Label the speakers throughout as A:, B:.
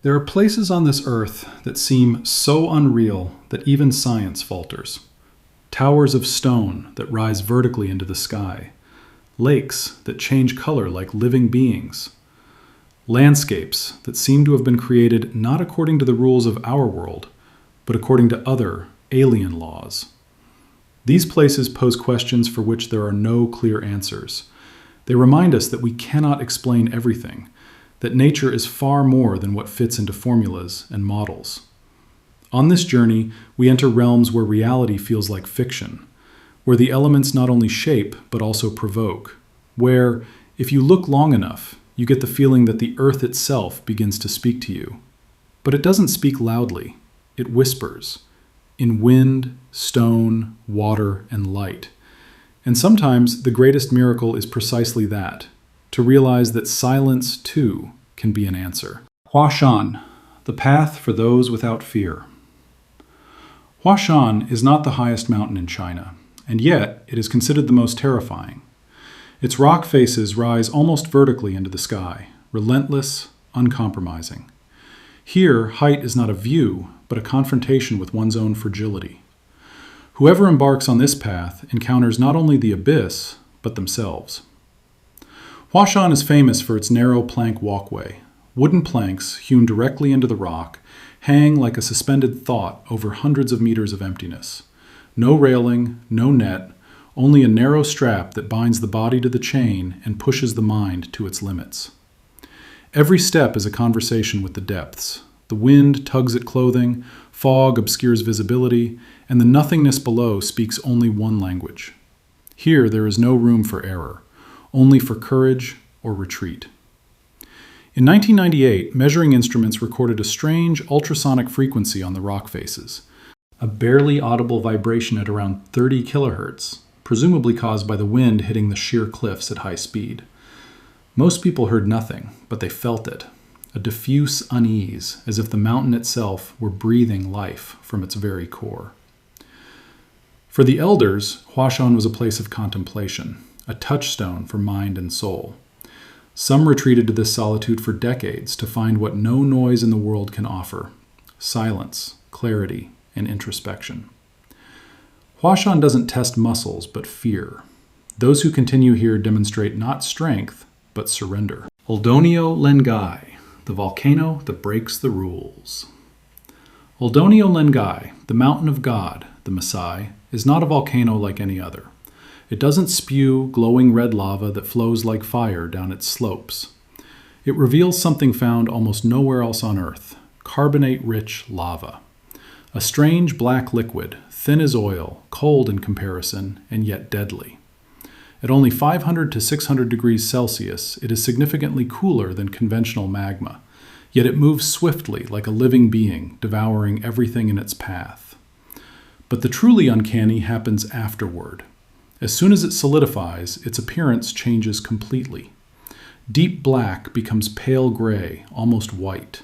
A: There are places on this earth that seem so unreal that even science falters. Towers of stone that rise vertically into the sky. Lakes that change color like living beings. Landscapes that seem to have been created not according to the rules of our world, but according to other, alien laws. These places pose questions for which there are no clear answers. They remind us that we cannot explain everything, that nature is far more than what fits into formulas and models. On this journey, we enter realms where reality feels like fiction, where the elements not only shape but also provoke, where, if you look long enough, you get the feeling that the earth itself begins to speak to you. But it doesn't speak loudly, it whispers, in wind, stone, water, and light. And sometimes the greatest miracle is precisely that, to realize that silence, too, can be an answer. Huashan, the path for those without fear. Huashan is not the highest mountain in China, and yet it is considered the most terrifying. Its rock faces rise almost vertically into the sky, relentless, uncompromising. Here, height is not a view, but a confrontation with one's own fragility. Whoever embarks on this path encounters not only the abyss, but themselves. Huashan is famous for its narrow plank walkway. Wooden planks, hewn directly into the rock, hang like a suspended thought over hundreds of meters of emptiness. No railing, no net, only a narrow strap that binds the body to the chain and pushes the mind to its limits. Every step is a conversation with the depths. The wind tugs at clothing, fog obscures visibility, and the nothingness below speaks only one language. Here there is no room for error, only for courage or retreat. In 1998, measuring instruments recorded a strange ultrasonic frequency on the rock faces, a barely audible vibration at around 30 kilohertz, presumably caused by the wind hitting the sheer cliffs at high speed. Most people heard nothing, but they felt it, a diffuse unease, as if the mountain itself were breathing life from its very core. For the elders, Huashan was a place of contemplation, a touchstone for mind and soul. Some retreated to this solitude for decades to find what no noise in the world can offer: silence, clarity, and introspection. Huashan doesn't test muscles, but fear. Those who continue here demonstrate not strength, but surrender. Doinyo Lengai, the volcano that breaks the rules. Doinyo Lengai, the mountain of God, the Masai, is not a volcano like any other. It doesn't spew glowing red lava that flows like fire down its slopes. It reveals something found almost nowhere else on Earth: carbonate-rich lava. A strange black liquid, thin as oil, cold in comparison, and yet deadly. At only 500 to 600 degrees Celsius, it is significantly cooler than conventional magma, yet it moves swiftly like a living being, devouring everything in its path. But the truly uncanny happens afterward. As soon as it solidifies, its appearance changes completely. Deep black becomes pale gray, almost white,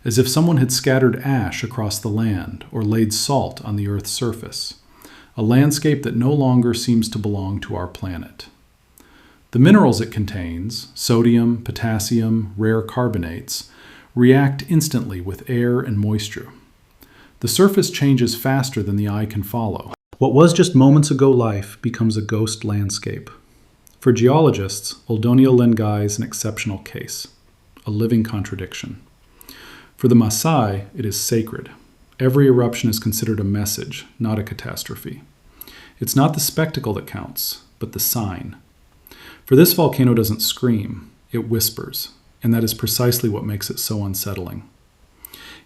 A: as if someone had scattered ash across the land or laid salt on the Earth's surface, a landscape that no longer seems to belong to our planet. The minerals it contains, sodium, potassium, rare carbonates, react instantly with air and moisture. The surface changes faster than the eye can follow. What was just moments ago life becomes a ghost landscape. For geologists, Doinyo Lengai is an exceptional case, a living contradiction. For the Maasai, it is sacred. Every eruption is considered a message, not a catastrophe. It's not the spectacle that counts, but the sign. For this volcano doesn't scream, it whispers, and that is precisely what makes it so unsettling.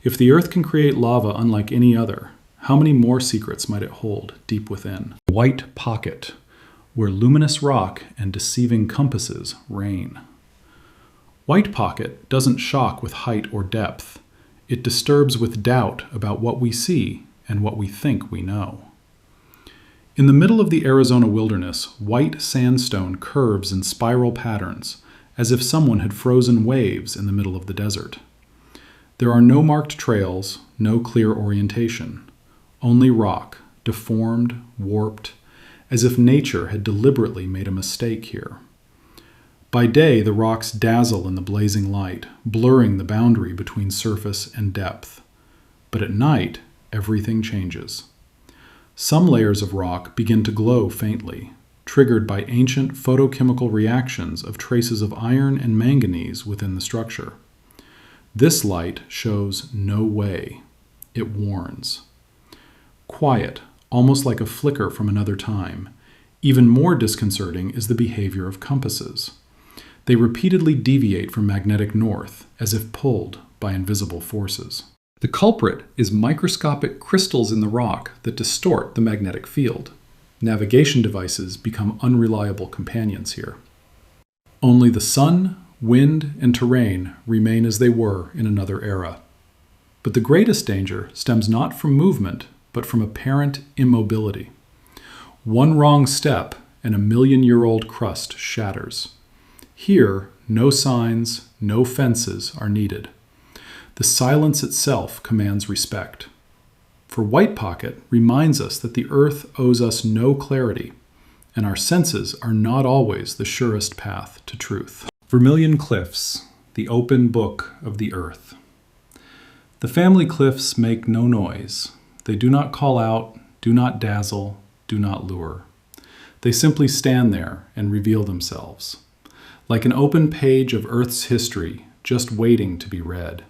A: If the earth can create lava unlike any other, how many more secrets might it hold deep within? A white pocket, where luminous rock and deceiving compasses reign. White pocket doesn't shock with height or depth. It disturbs with doubt about what we see and what we think we know. In the middle of the Arizona wilderness, white sandstone curves in spiral patterns, as if someone had frozen waves in the middle of the desert. There are no marked trails, no clear orientation, only rock, deformed, warped, as if nature had deliberately made a mistake here. By day, the rocks dazzle in the blazing light, blurring the boundary between surface and depth. But at night, everything changes. Some layers of rock begin to glow faintly, triggered by ancient photochemical reactions of traces of iron and manganese within the structure. This light shows no way. It warns. Quiet, almost like a flicker from another time. Even more disconcerting is the behavior of compasses. They repeatedly deviate from magnetic north, as if pulled by invisible forces. The culprit is microscopic crystals in the rock that distort the magnetic field. Navigation devices become unreliable companions here. Only the sun, wind, and terrain remain as they were in another era. But the greatest danger stems not from movement, but from apparent immobility. One wrong step and a million-year-old crust shatters. Here, no signs, no fences are needed. The silence itself commands respect. For White Pocket reminds us that the earth owes us no clarity, and our senses are not always the surest path to truth. Vermilion Cliffs, the open book of the earth. The family cliffs make no noise. They do not call out, do not dazzle, do not lure. They simply stand there and reveal themselves, like an open page of Earth's history, just waiting to be read.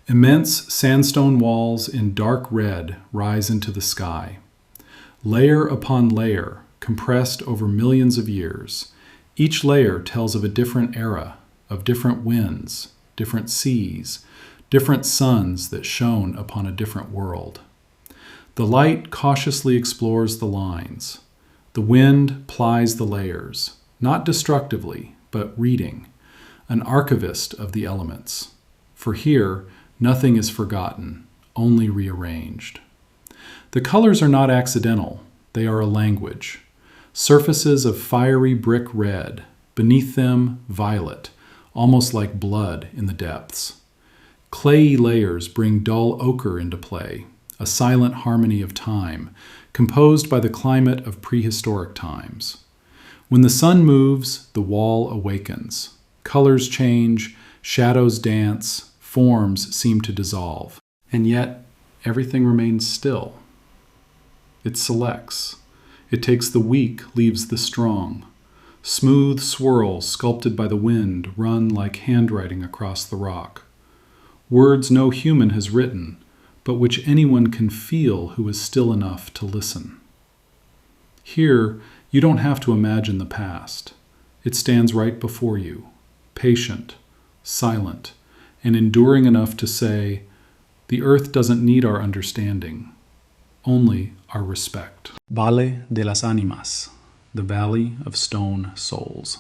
A: Immense sandstone walls in dark red rise into the sky. Layer upon layer, compressed over millions of years, each layer tells of a different era, of different winds, different seas, different suns that shone upon a different world. The light cautiously explores the lines. The wind plies the layers, not destructively, but reading, an archivist of the elements. For here, nothing is forgotten, only rearranged. The colors are not accidental, they are a language. Surfaces of fiery brick red, beneath them violet, almost like blood in the depths. Clayey layers bring dull ochre into play, a silent harmony of time, composed by the climate of prehistoric times. When the sun moves, the wall awakens. Colors change, shadows dance, forms seem to dissolve. And yet, everything remains still. It selects. It takes the weak, leaves the strong. Smooth swirls sculpted by the wind run like handwriting across the rock. Words no human has written, but which anyone can feel who is still enough to listen. Here, you don't have to imagine the past. It stands right before you, patient, silent, and enduring enough to say, the earth doesn't need our understanding, only our respect. Valle de las Animas, the Valley of Stone Souls.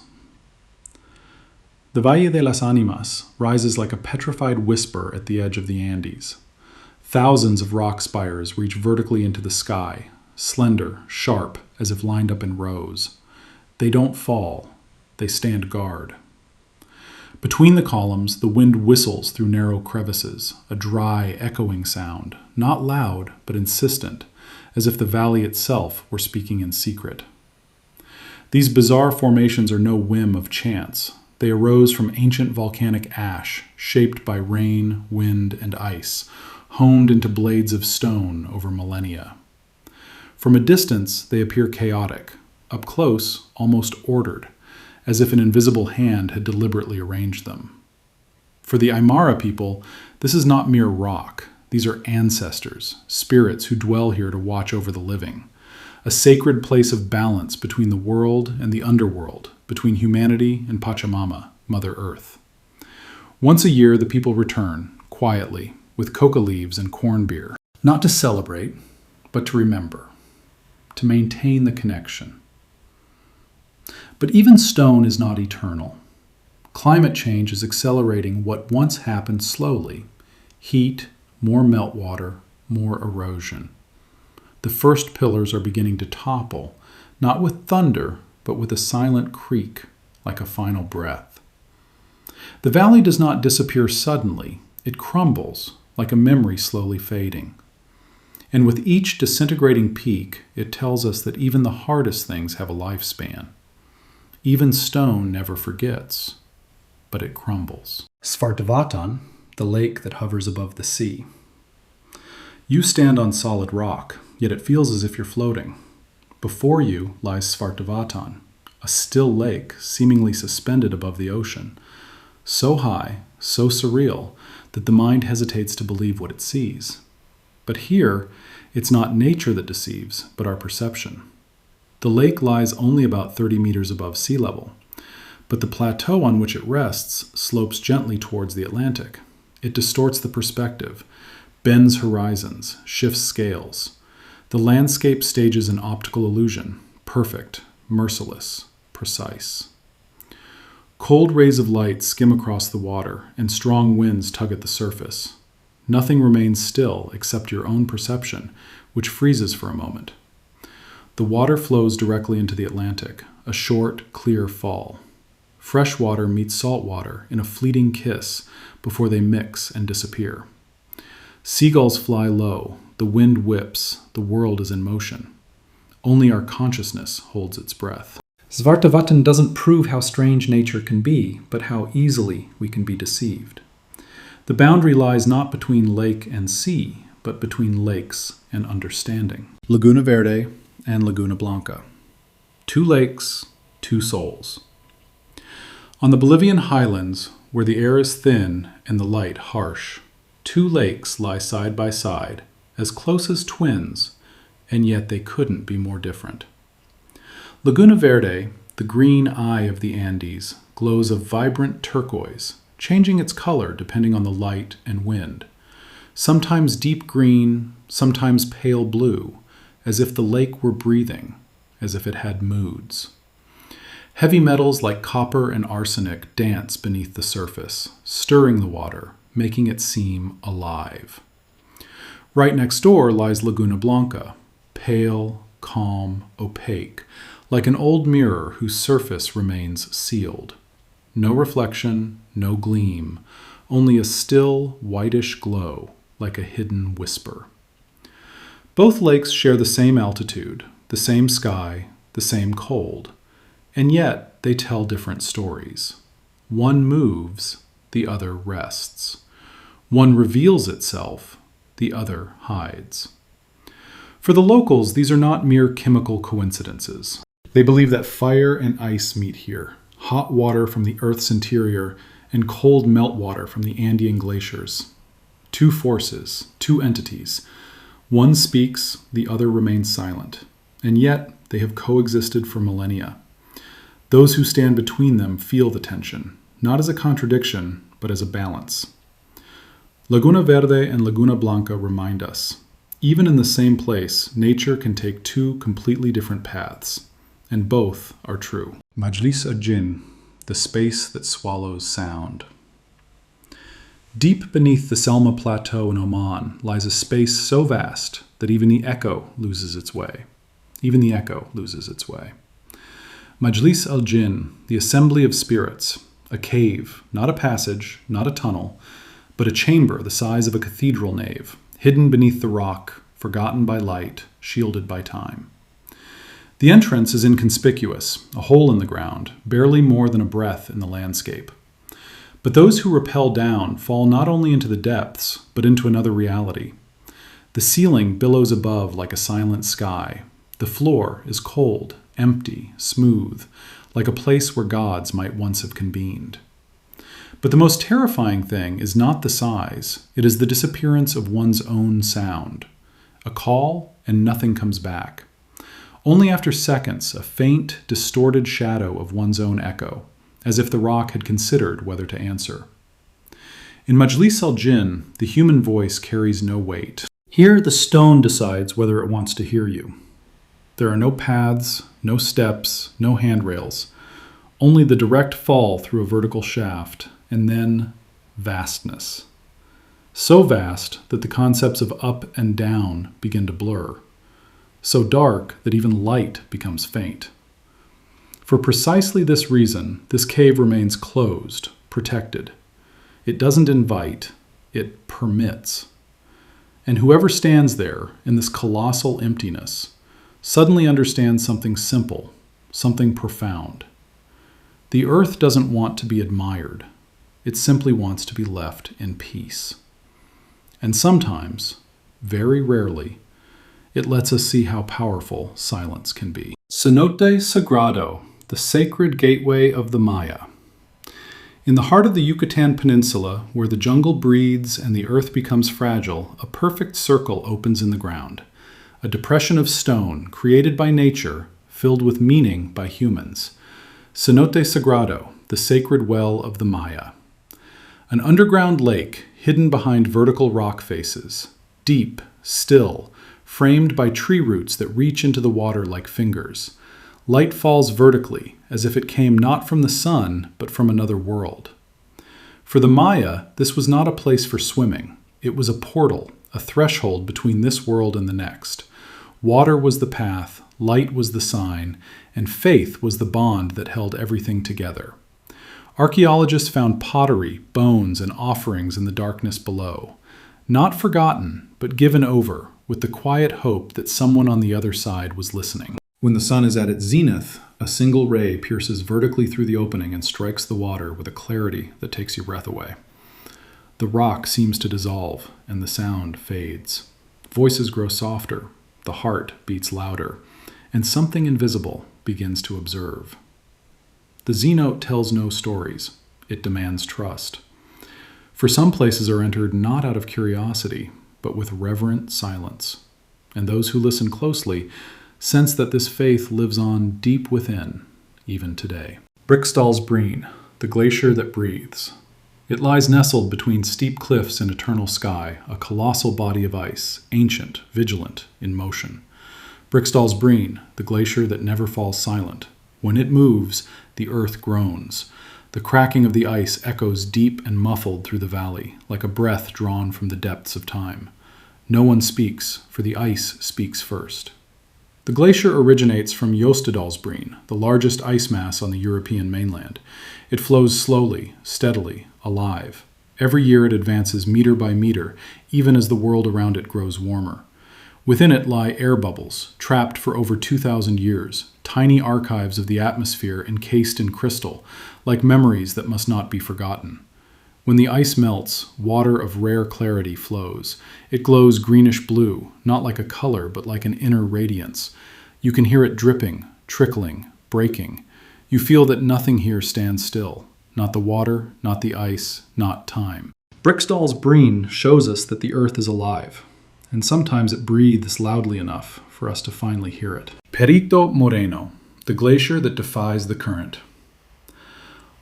A: The Valle de las Animas rises like a petrified whisper at the edge of the Andes. Thousands of rock spires reach vertically into the sky, slender, sharp, as if lined up in rows. They don't fall, they stand guard. Between the columns, the wind whistles through narrow crevices, a dry, echoing sound, not loud, but insistent, as if the valley itself were speaking in secret. These bizarre formations are no whim of chance. They arose from ancient volcanic ash, shaped by rain, wind, and ice, honed into blades of stone over millennia. From a distance, they appear chaotic. Up close, almost ordered, as if an invisible hand had deliberately arranged them. For the Aymara people, this is not mere rock. These are ancestors, spirits who dwell here to watch over the living, a sacred place of balance between the world and the underworld, between humanity and Pachamama, Mother Earth. Once a year, the people return, quietly, with coca leaves and corn beer, not to celebrate, but to remember, to maintain the connection. But even stone is not eternal. Climate change is accelerating what once happened slowly. Heat, more meltwater, more erosion. The first pillars are beginning to topple, not with thunder, but with a silent creak, like a final breath. The valley does not disappear suddenly. It crumbles, like a memory slowly fading. And with each disintegrating peak, it tells us that even the hardest things have a lifespan. Even stone never forgets, but it crumbles. Svartavatn, the lake that hovers above the sea. You stand on solid rock, yet it feels as if you're floating. Before you lies Svartavatn, a still lake seemingly suspended above the ocean, so high, so surreal, that the mind hesitates to believe what it sees. But here, it's not nature that deceives, but our perception. The lake lies only about 30 meters above sea level, but the plateau on which it rests slopes gently towards the Atlantic. It distorts the perspective, bends horizons, shifts scales. The landscape stages an optical illusion, perfect, merciless, precise. Cold rays of light skim across the water, and strong winds tug at the surface. Nothing remains still except your own perception, which freezes for a moment. The water flows directly into the Atlantic, a short, clear fall. Fresh water meets salt water in a fleeting kiss before they mix and disappear. Seagulls fly low, the wind whips, the world is in motion. Only our consciousness holds its breath. Svartavatn doesn't prove how strange nature can be, but how easily we can be deceived. The boundary lies not between lake and sea, but between lakes and understanding. Laguna Verde and Laguna Blanca. 2 lakes, 2 souls. On the Bolivian highlands, where the air is thin and the light harsh, 2 lakes lie side by side, as close as twins, and yet they couldn't be more different. Laguna Verde, the green eye of the Andes, glows a vibrant turquoise, changing its color depending on the light and wind. Sometimes deep green, sometimes pale blue, as if the lake were breathing, as if it had moods. Heavy metals like copper and arsenic dance beneath the surface, stirring the water, making it seem alive. Right next door lies Laguna Blanca, pale, calm, opaque, like an old mirror whose surface remains sealed. No reflection, no gleam, only a still, whitish glow, like a hidden whisper. Both lakes share the same altitude, the same sky, the same cold, and yet they tell different stories. One moves, the other rests. One reveals itself, the other hides. For the locals, these are not mere chemical coincidences. They believe that fire and ice meet here, hot water from the Earth's interior and cold meltwater from the Andean glaciers. 2 forces, 2 entities. One speaks, the other remains silent, and yet they have coexisted for millennia. Those who stand between them feel the tension, not as a contradiction, but as a balance. Laguna Verde and Laguna Blanca remind us, even in the same place, nature can take 2 completely different paths, and both are true. Majlis al Jinn, the space that swallows sound. Deep beneath the Selma Plateau in Oman lies a space so vast that even the echo loses its way. Majlis al Jinn, the assembly of spirits, a cave, not a passage, not a tunnel, but a chamber the size of a cathedral nave, hidden beneath the rock, forgotten by light, shielded by time. The entrance is inconspicuous, a hole in the ground, barely more than a breath in the landscape. But those who rappel down fall not only into the depths, but into another reality. The ceiling billows above like a silent sky. The floor is cold, empty, smooth, like a place where gods might once have convened. But the most terrifying thing is not the size, it is the disappearance of one's own sound. A call, and nothing comes back. Only after seconds, a faint, distorted shadow of one's own echo, as if the rock had considered whether to answer. In Majlis al Jinn, the human voice carries no weight. Here, the stone decides whether it wants to hear you. There are no paths, no steps, no handrails, only the direct fall through a vertical shaft, and then vastness. So vast that the concepts of up and down begin to blur. So dark that even light becomes faint. For precisely this reason, this cave remains closed, protected. It doesn't invite, it permits. And whoever stands there, in this colossal emptiness, suddenly understands something simple, something profound. The earth doesn't want to be admired. It simply wants to be left in peace. And sometimes, very rarely, it lets us see how powerful silence can be. Cenote Sagrado, the sacred gateway of the Maya. In the heart of the Yucatan Peninsula, where the jungle breathes and the earth becomes fragile, a perfect circle opens in the ground. A depression of stone, created by nature, filled with meaning by humans. Cenote Sagrado, the sacred well of the Maya. An underground lake hidden behind vertical rock faces, deep, still, framed by tree roots that reach into the water like fingers. Light falls vertically, as if it came not from the sun, but from another world. For the Maya, this was not a place for swimming. It was a portal, a threshold between this world and the next. Water was the path, light was the sign, and faith was the bond that held everything together. Archaeologists found pottery, bones, and offerings in the darkness below. Not forgotten, but given over, with the quiet hope that someone on the other side was listening. When the sun is at its zenith, a single ray pierces vertically through the opening and strikes the water with a clarity that takes your breath away. The rock seems to dissolve, and the sound fades. Voices grow softer, the heart beats louder, and something invisible begins to observe. The Cenote tells no stories. It demands trust. For some places are entered not out of curiosity, but with reverent silence. And those who listen closely sense that this faith lives on deep within, even today. Briksdalsbreen, the glacier that breathes. It lies nestled between steep cliffs and eternal sky, a colossal body of ice, ancient, vigilant, in motion. Briksdalsbreen, the glacier that never falls silent. When it moves, the earth groans. The cracking of the ice echoes deep and muffled through the valley, like a breath drawn from the depths of time. No one speaks, for the ice speaks first. The glacier originates from Jostedalsbreen, the largest ice mass on the European mainland. It flows slowly, steadily, alive. Every year it advances meter by meter, even as the world around it grows warmer. Within it lie air bubbles, trapped for over 2,000 years, tiny archives of the atmosphere encased in crystal, like memories that must not be forgotten. When the ice melts, water of rare clarity flows. It glows greenish-blue, not like a color, but like an inner radiance. You can hear it dripping, trickling, breaking. You feel that nothing here stands still. Not the water, not the ice, not time. Briksdalsbreen shows us that the earth is alive, and sometimes it breathes loudly enough for us to finally hear it. Perito Moreno, the glacier that defies the current.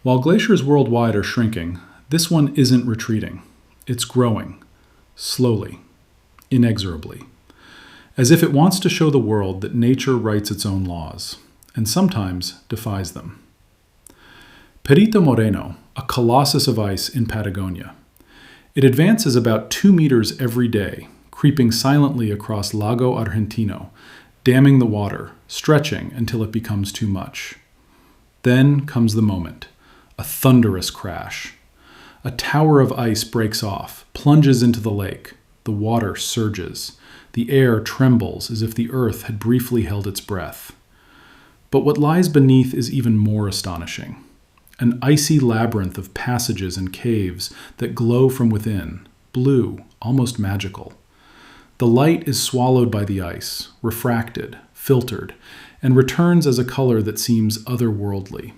A: While glaciers worldwide are shrinking, this one isn't retreating. It's growing, slowly, inexorably, as if it wants to show the world that nature writes its own laws, and sometimes defies them. Perito Moreno, a colossus of ice in Patagonia. It advances about 2 meters every day, creeping silently across Lago Argentino, damming the water, stretching until it becomes too much. Then comes the moment, a thunderous crash. A tower of ice breaks off, plunges into the lake. The water surges. The air trembles as if the earth had briefly held its breath. But what lies beneath is even more astonishing. An icy labyrinth of passages and caves that glow from within, blue, almost magical. The light is swallowed by the ice, refracted, filtered, and returns as a color that seems otherworldly.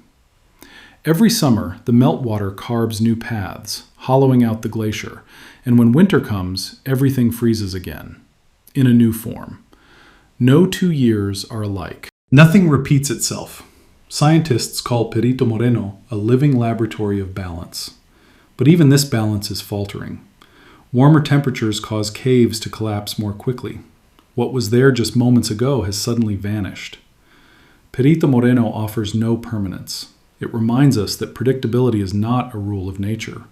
A: Every summer, the meltwater carves new paths, hollowing out the glacier, and when winter comes, everything freezes again, in a new form. No 2 years are alike. Nothing repeats itself. Scientists call Perito Moreno a living laboratory of balance. But even this balance is faltering. Warmer temperatures cause caves to collapse more quickly. What was there just moments ago has suddenly vanished. Perito Moreno offers no permanence. It reminds us that predictability is not a rule of nature.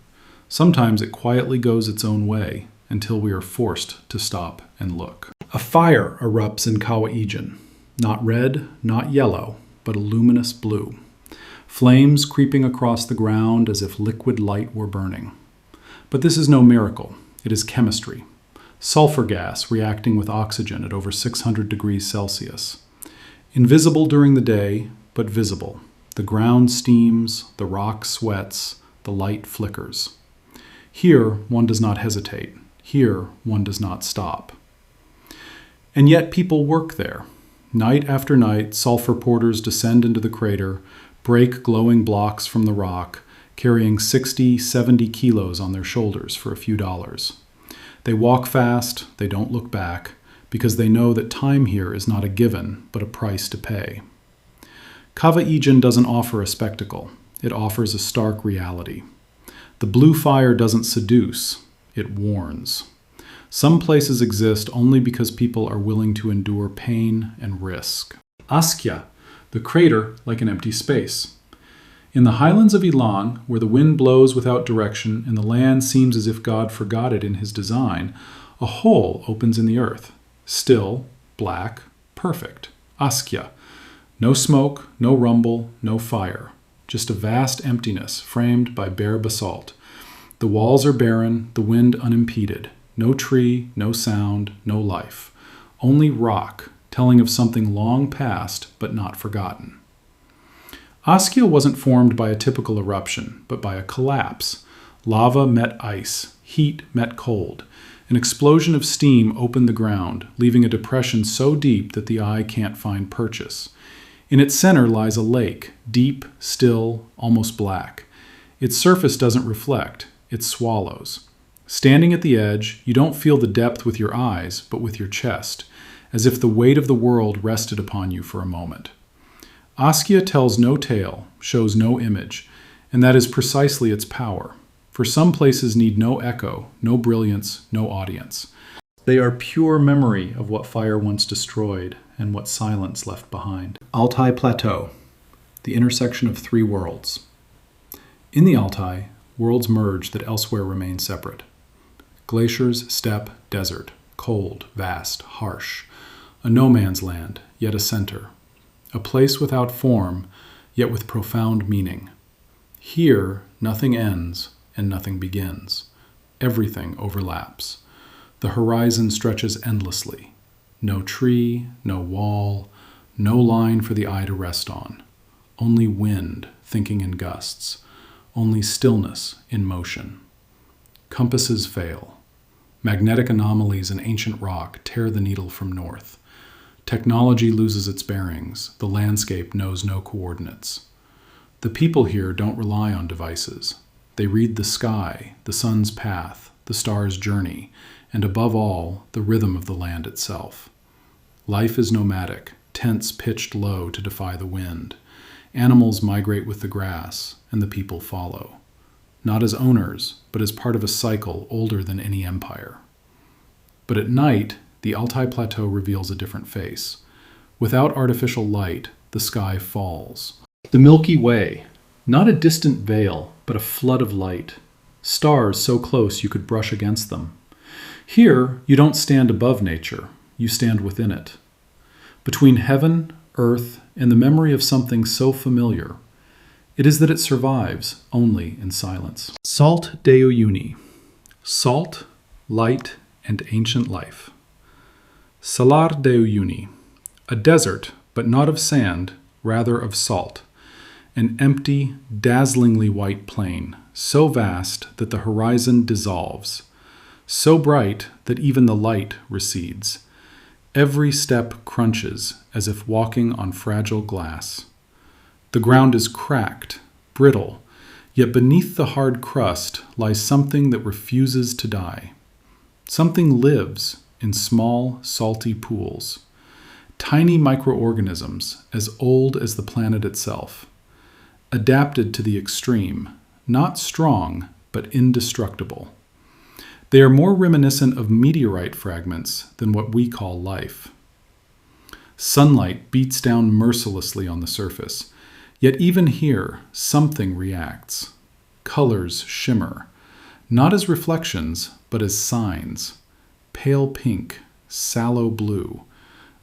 A: Sometimes it quietly goes its own way until we are forced to stop and look. A fire erupts in Kawah Ijen. Not red, not yellow, but a luminous blue. Flames creeping across the ground as if liquid light were burning. But this is no miracle. It is chemistry. Sulfur gas reacting with oxygen at over 600 degrees Celsius. Invisible during the day, but visible. The ground steams, the rock sweats, the light flickers. Here, one does not hesitate. Here, one does not stop. And yet people work there. Night after night, sulfur porters descend into the crater, break glowing blocks from the rock, carrying 60, 70 kilos on their shoulders for a few dollars. They walk fast, they don't look back, because they know that time here is not a given, but a price to pay. Kawah Ijen doesn't offer a spectacle. It offers a stark reality. The blue fire doesn't seduce, it warns. Some places exist only because people are willing to endure pain and risk. Askja, the crater like an empty space. In the highlands of Ilan, where the wind blows without direction and the land seems as if God forgot it in his design, a hole opens in the earth. Still, black, perfect. Askja. No smoke, no rumble, no fire. Just a vast emptiness framed by bare basalt. The walls are barren, the wind unimpeded. No tree, no sound, no life. Only rock, telling of something long past but not forgotten. Askja wasn't formed by a typical eruption, but by a collapse. Lava met ice, heat met cold. An explosion of steam opened the ground, leaving a depression so deep that the eye can't find purchase. In its center lies a lake, deep, still, almost black. Its surface doesn't reflect, it swallows. Standing at the edge, you don't feel the depth with your eyes, but with your chest, as if the weight of the world rested upon you for a moment. Askja tells no tale, shows no image, and that is precisely its power. For some places need no echo, no brilliance, no audience. They are pure memory of what fire once destroyed and what silence left behind. Altai Plateau, the intersection of three worlds. In the Altai, worlds merge that elsewhere remain separate. Glaciers, steppe, desert, cold, vast, harsh. A no man's land, yet a center. A place without form, yet with profound meaning. Here, nothing ends and nothing begins. Everything overlaps. The horizon stretches endlessly. No tree, no wall, no line for the eye to rest on. Only wind thinking in gusts. Only stillness in motion. Compasses fail. Magnetic anomalies in ancient rock tear the needle from north. Technology loses its bearings. The landscape knows no coordinates. The people here don't rely on devices. They read the sky, the sun's path, the star's journey, and above all, the rhythm of the land itself. Life is nomadic, tents pitched low to defy the wind. Animals migrate with the grass, and the people follow. Not as owners, but as part of a cycle older than any empire. But at night, the Altai Plateau reveals a different face. Without artificial light, the sky falls. The Milky Way, not a distant veil, but a flood of light. Stars so close you could brush against them. Here, you don't stand above nature, you stand within it. Between heaven, earth, and the memory of something so familiar, it is that it survives only in silence. Salar de Uyuni. Salt, light, and ancient life. Salar de Uyuni. A desert, but not of sand, rather of salt. An empty, dazzlingly white plain, so vast that the horizon dissolves. So bright that even the light recedes. Every step crunches as if walking on fragile glass. The ground is cracked, brittle, yet beneath the hard crust lies something that refuses to die. Something lives in small, salty pools. Tiny microorganisms as old as the planet itself. Adapted to the extreme, not strong, but indestructible. They are more reminiscent of meteorite fragments than what we call life. Sunlight beats down mercilessly on the surface, yet even here, something reacts. Colors shimmer, not as reflections, but as signs. Pale pink, sallow blue,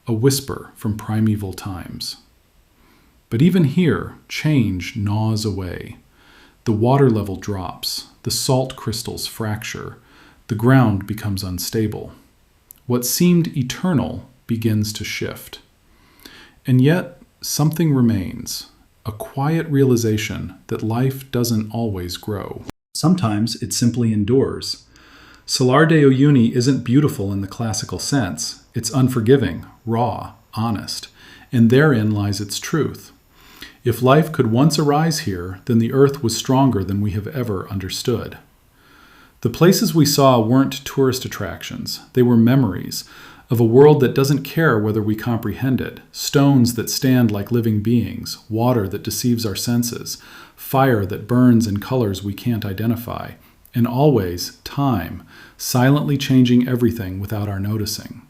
A: a whisper from primeval times. But even here, change gnaws away. The water level drops, the salt crystals fracture, the ground becomes unstable. What seemed eternal begins to shift. And yet, something remains, a quiet realization that life doesn't always grow. Sometimes it simply endures. Salar de Uyuni isn't beautiful in the classical sense. It's unforgiving, raw, honest, and therein lies its truth. If life could once arise here, then the earth was stronger than we have ever understood. The places we saw weren't tourist attractions. They were memories of a world that doesn't care whether we comprehend it, stones that stand like living beings, water that deceives our senses, fire that burns in colors we can't identify, and always time, silently changing everything without our noticing.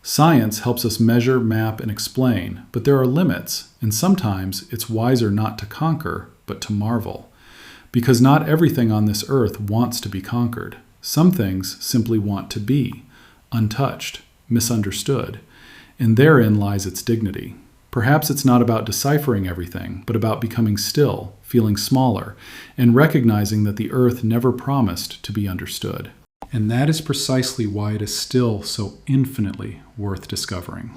A: Science helps us measure, map, and explain, but there are limits, and sometimes it's wiser not to conquer, but to marvel. Because not everything on this earth wants to be conquered. Some things simply want to be, untouched, misunderstood, and therein lies its dignity. Perhaps it's not about deciphering everything, but about becoming still, feeling smaller, and recognizing that the earth never promised to be understood. And that is precisely why it is still so infinitely worth discovering.